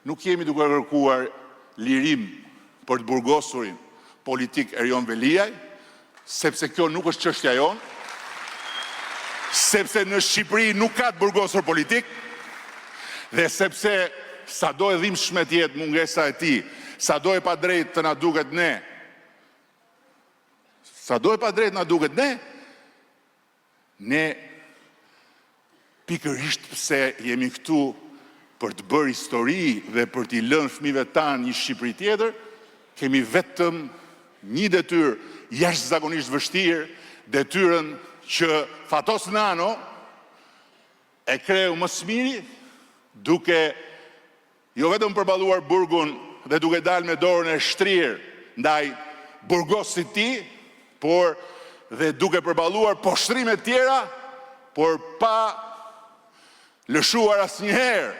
nuk jemi duke kërkuar lirim për të burgosurin politik Erion Veliaj, sepse kjo nuk është çështja jonë, sepse në Shqipëri nuk ka të burgosur politik, dhe sepse sa do e dhimbshme të jetë mungesa e tij, sa do e padrejtë të na duket ne, ne pikërisht pse jemi këtu për të bërë histori dhe për t'i lënë fëmijëve tanë një Shqipëri tjetër, kemi vetëm një detyrë jashtëzakonisht vështirë, detyrën që Fatos Nano e kreu më së miri, duke jo vetëm përballuar burgun dhe duke dalë me dorën e shtrirë ndaj burgosit të tij, por dhe duke përballuar poshtrime tjera, por pa lëshuar asnjëherë,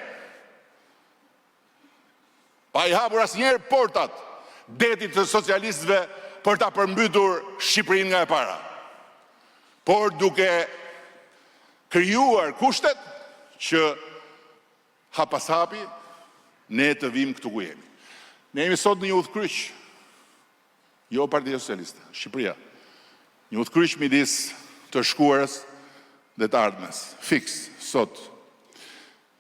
pa i hapur asnjëherë portat detit të socialistëve për ta përmbytur Shqipërinë nga e para, por duke krijuar kushtet që hap pas hapi ne të vim këtu ku jemi. Ne jemi sot në një udhkryq, jo Partia Socialiste, Shqipëria. Një udhkryq midis të shkuarës dhe të ardhmes, fiks sot,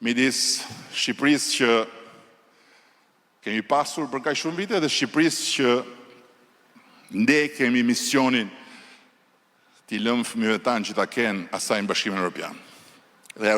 midis Shqipërisë që kemi pasur për kaq shumë vite dhe Shqipërisë që ne kemi misionin t'i lëmë fëmijëve tanë që ta kenë asaj në Bashkimin Evropian. Dhe